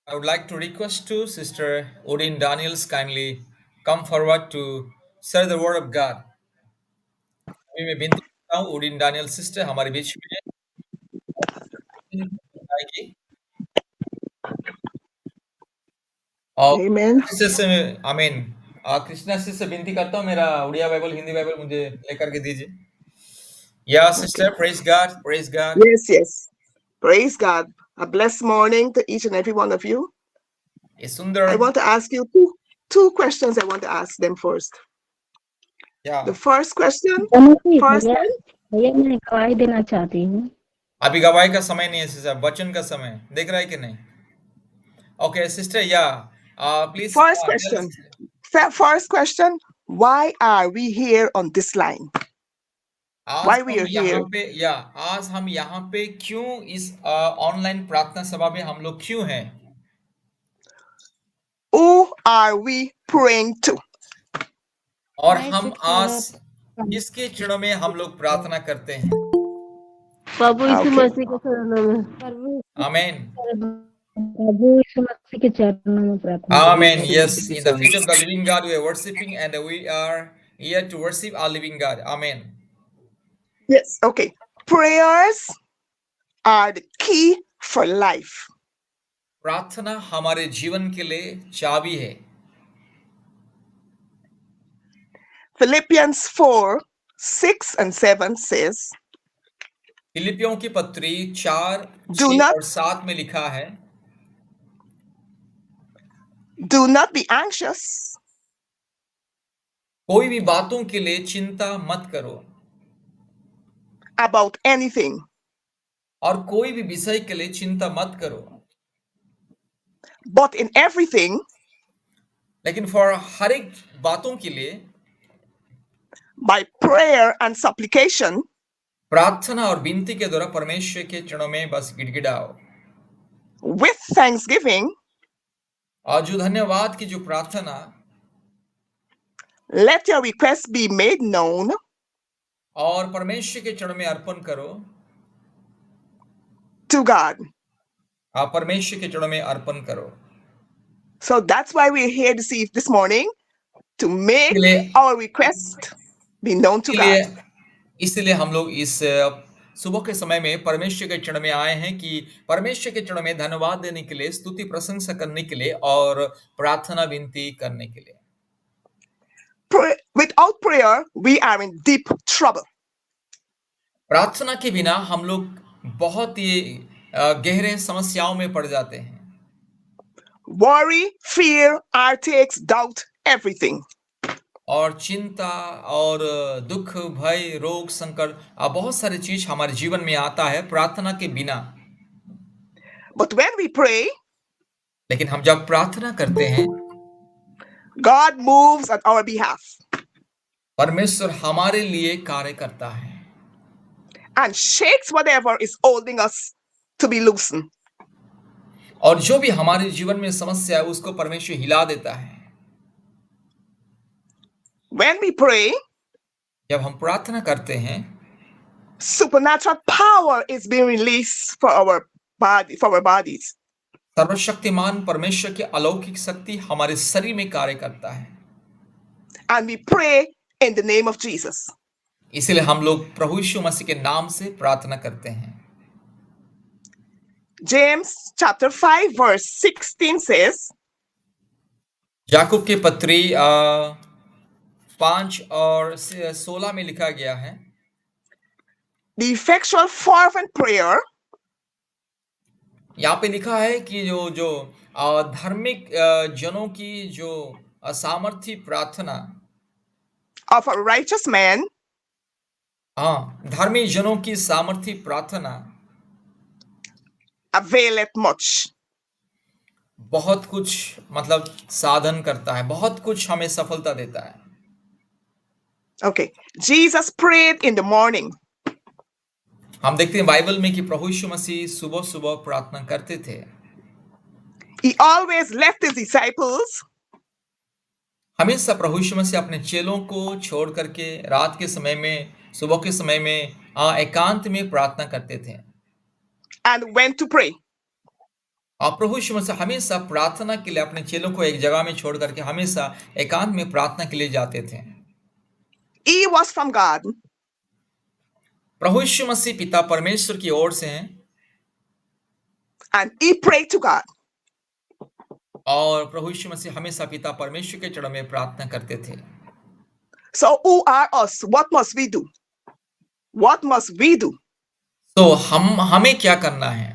I would like to request to Sister Odin Daniels kindly come forward to share the word of God. अभी मैं विनती करता हूँ Odin Daniel sister हमारे बीच में आएगी और Amen. सिस्टर से आमीन कृष्णा सिस्टर से विनती करता हूँ मेरा उड़िया बाइबल हिंदी बाइबल मुझे लेकर के दीजिए या Okay. Sister praise God praise God Yes, yes. Praise God. A blessed morning to each and every one of you. ये I सुंदर want to ask you two questions. I want to ask them first. या The first question, नहीं first भैया one, भैया मैं गवाही देना चाहती हूँ। अभी गवाही का समय नहीं है सिस्टर वचन का समय देख रहा है कि नहीं ओके सिस्टर या please first question, first question, why are we here on this line? आज Why we हम are यहाँ here? पे या आज हम यहाँ पे क्यों इस ऑनलाइन प्रार्थना सभा में हम लोग क्यों हैं Who are we praying to? और हम आज किसके चरणों में हम लोग प्रार्थना करते हैं प्रभु यीशु Okay. मसीह के चरणों में आमीन प्रभु यीशु मसीह के चरणों में प्रार्थना आमीन करती yes in the feet of the living God we are worshiping and we are here to worship our living God amen Yes. Okay. Prayers are the key for life. प्रार्थना हमारे जीवन के लिए चाबी है Philippians 4, 6 and 7 says, फिलिपियों की पत्री 4, Do 6 not और 7 में लिखा है be anxious कोई भी बातों के लिए चिंता मत करो about anything, और कोई भी विषय के लिए चिंता मत करो but in everything, लेकिन फॉर हर एक बातों के लिए by prayer and supplication, प्रार्थना और विनती के द्वारा परमेश्वर के चरणों में बस गिड़गिड़ाओ with thanksgiving, और जो धन्यवाद की जो प्रार्थना let your requests be made known और परमेश्वर के चरणों में अर्पण करो to God. आप परमेश्वर के चरणों में अर्पण करो So that's why we're here this morning to make इसलिए our request be known to God. इसलिए हम लोग इस सुबह के समय में परमेश्वर के चरण में आए हैं कि परमेश्वर के चरण में धन्यवाद देने के लिए स्तुति प्रशंसा करने के लिए और प्रार्थना विनती करने के लिए Without prayer, we are in deep trouble. प्रार्थना के बिना हम लोग बहुत ही गहरे समस्याओं में पड़ जाते हैं Worry, fear, heartaches, doubt, everything. और चिंता और दुख भय रोग संकट बहुत सारी चीज हमारे जीवन में आता है प्रार्थना के बिना But when we pray, लेकिन हम जब प्रार्थना करते हैं God moves on our behalf परमेश्वर हमारे लिए कार्य करता है and shakes whatever is holding us to be loosened. और जो भी हमारे जीवन में समस्या है उसको परमेश्वर हिला देता है When we pray, जब हम प्रार्थना करते हैं supernatural power is being released for our bodies. सर्वशक्तिमान परमेश्वर की अलौकिक शक्ति हमारे शरीर में कार्य करता है And we pray in the name of Jesus. इसलिए हम लोग प्रभु यीशु मसीह के नाम से प्रार्थना करते हैं James chapter 5 verse 16 says, याकूब की पत्री 5 और 16 में लिखा गया है the effectual fervent prayer यहाँ पे लिखा है कि जो धार्मिक जनों की जो सामर्थी प्रार्थना of a righteous man धार्मिक जनों की सामर्थी प्रार्थना availeth much. बहुत कुछ मतलब साधन करता है बहुत कुछ हमें सफलता देता है Okay. Jesus prayed in the morning. हम देखते हैं बाइबल में कि प्रभु यीशु मसीह सुबह सुबह प्रार्थना करते थे He always left his disciples हमेशा प्रभु यीशु मसीह अपने चेलों को छोड़ करके रात के समय में सुबह के समय में एकांत में प्रार्थना करते थे and went to pray. और प्रभु यीशु मसीह हमेशा प्रार्थना के लिए अपने चेलों को एक जगह में छोड़ करके हमेशा एकांत में प्रार्थना के लिए जाते थे। He was from God. प्रभु यीशु मसीह पिता परमेश्वर की ओर से हैं And he prayed to God. और प्रभु यीशु मसीह हमेशा पिता परमेश्वर के चरणों में प्रार्थना करते थे। So who are us? What must we do? What must we do? तो हमें क्या करना है?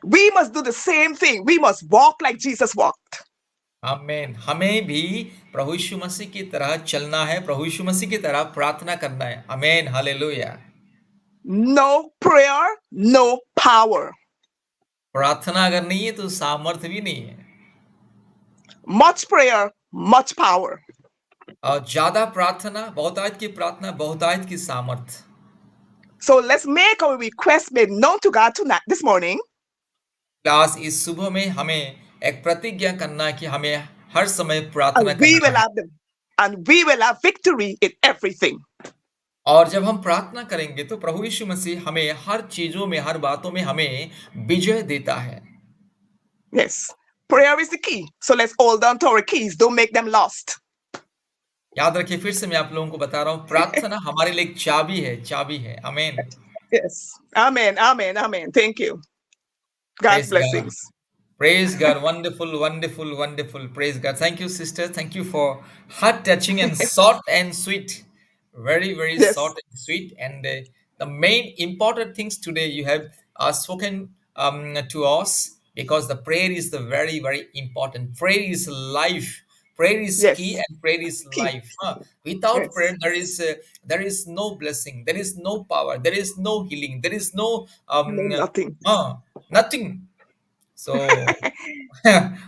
We must do the same thing. We must walk like Jesus walked. आमीन। हमें भी प्रभु यीशु मसीह की तरह चलना है, प्रभु यीशु मसीह की तरह प्रार्थना करना है। आमीन, hallelujah. No prayer, no power. प्रार्थना अगर नहीं है तो सामर्थ्य भी नहीं है। Much prayer, much power. और ज्यादा प्रार्थना, बहुतायत की प्रार्थना, बहुतायत की सामर्थ्य। So let's make our request made known to God tonight, this morning. Class इस सुबह में हमें एक प्रतिज्ञा करना है कि हमें हर समय प्रार्थना And we करना will है। have them. And we will have victory in everything. और जब हम प्रार्थना करेंगे तो प्रभु यीशु मसीह हमें हर चीजों में, हर बातों में हमें विजय देता है। Yes. Prayer is the key. So let's hold on to our keys. Don't make them lost. याद रखिए, फिर से मैं आप लोगों को बता रहा हूँ, प्रार्थना हमारे लिए एक चाबी है, चाबी है। आमीन। Yes. Amen. Amen. Amen. Thank you. God's Praise God. blessings. Praise God. Wonderful, wonderful, wonderful. Praise God. Thank you, sister. Thank you for heart touching and short and sweet. Very, very Yes. short and sweet. And the main important things today you have spoken to us, because the prayer is the very, very important. Prayer is life. Prayer is Yes. key and prayer is Key. life. Without Yes. prayer, there is no blessing. There is no power. There is no healing. There is no Nothing. nothing. So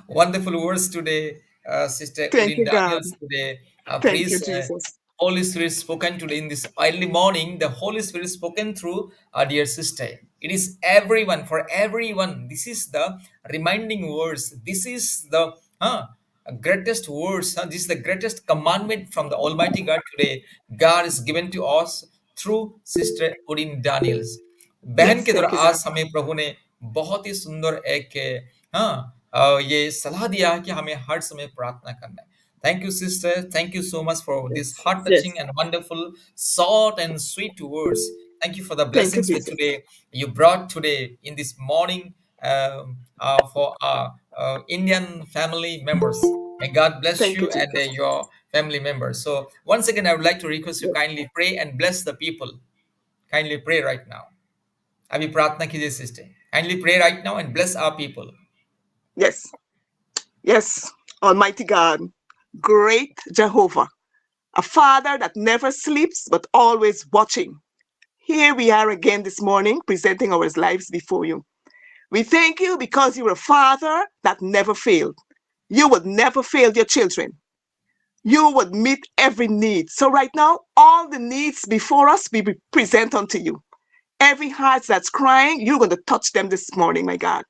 wonderful words today, Sister Thank Udin you, God. Daniels today. Thank you, Please, Jesus. Holy Spirit spoken today in this early morning. The Holy Spirit spoken through our dear sister. It is everyone, for everyone. This is the reminding words. This is the greatest words. This is the greatest commandment from the Almighty God today. God is given to us through Sister Udin Daniels. बहन Yes, के द्वारा thank you, आज God. हमें प्रभु ने बहुत ही सुंदर एक ये सलाह दिया कि हमें हर समय प्रार्थना करना है। Thank you, sister. Thank you so much for this Yes. heart-touching and wonderful, short and sweet words. Thank you for the Thank you, blessings that Jesus. today you brought today in this morning for our Indian family members. May God bless Thank you, you and Jesus. your family members. So once again, I would like to request you Yes. kindly pray and bless the people. Kindly pray right now. अभी प्रार्थना कीजिए sister. Kindly pray right now and bless our people. Yes. Yes. Almighty God, great Jehovah, a father that never sleeps but always watching. Here we are again this morning presenting our lives before you. We thank you because you're a father that never failed. You would never fail your children. You would meet every need. So right now, all the needs before us, we present unto you. Every heart that's crying, you're going to touch them this morning, my God.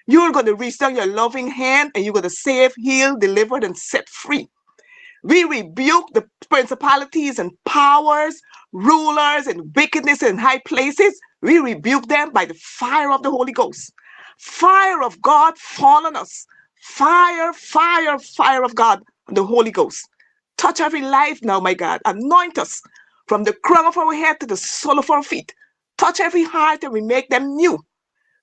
You're going to reach down your loving hand and you're going to save, heal, deliver, and set free. We rebuke the principalities and powers, rulers and wickedness in high places. We rebuke them by the fire of the Holy Ghost. Fire of God fall on us. Fire, fire, fire of God, the Holy Ghost. Touch every life now, my God. Anoint us from the crown of our head to the sole of our feet. Touch every heart and we make them new.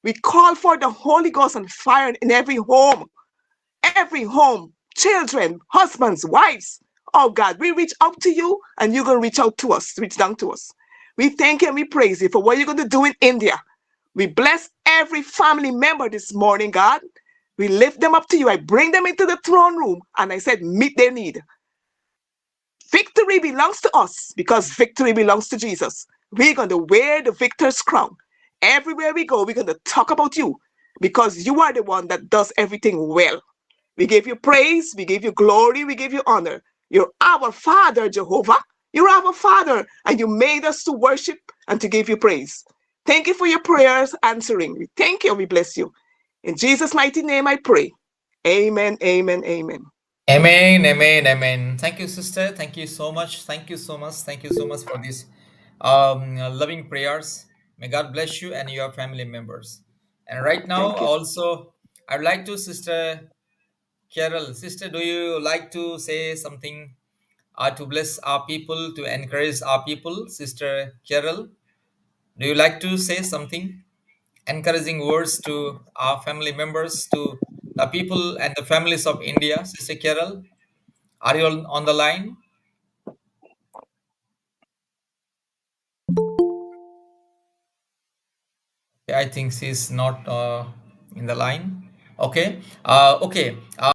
We call for the Holy Ghost and fire in every home, children, husbands, wives. Oh God, we reach out to you and you're going to reach out to us, reach down to us. We thank you and we praise you for what you're going to do in India. We bless every family member this morning, God. We lift them up to you. I bring them into the throne room and I said, meet their need. Victory belongs to us because victory belongs to Jesus. We're going to wear the victor's crown. Everywhere we go, we're going to talk about you because you are the one that does everything well. We give you praise, we give you glory, we give you honor. You're our Father, Jehovah. You're our Father, and you made us to worship and to give you praise. Thank you for your prayers answering. We thank you and we bless you. In Jesus' mighty name I pray. Amen, amen, amen. Amen, amen, amen. Thank you, sister. Thank you so much. Thank you so much. Thank you so much for these loving prayers. May God bless you and your family members. And right now, Thank you. also, I'd like to Sister Carol. Sister, do you like to say something to bless our people, to encourage our people? Sister Carol, do you like to say something? Encouraging words to our family members, to the people and the families of India. Sister Carol, are you on the line? I think she's not in the line. Okay. Okay.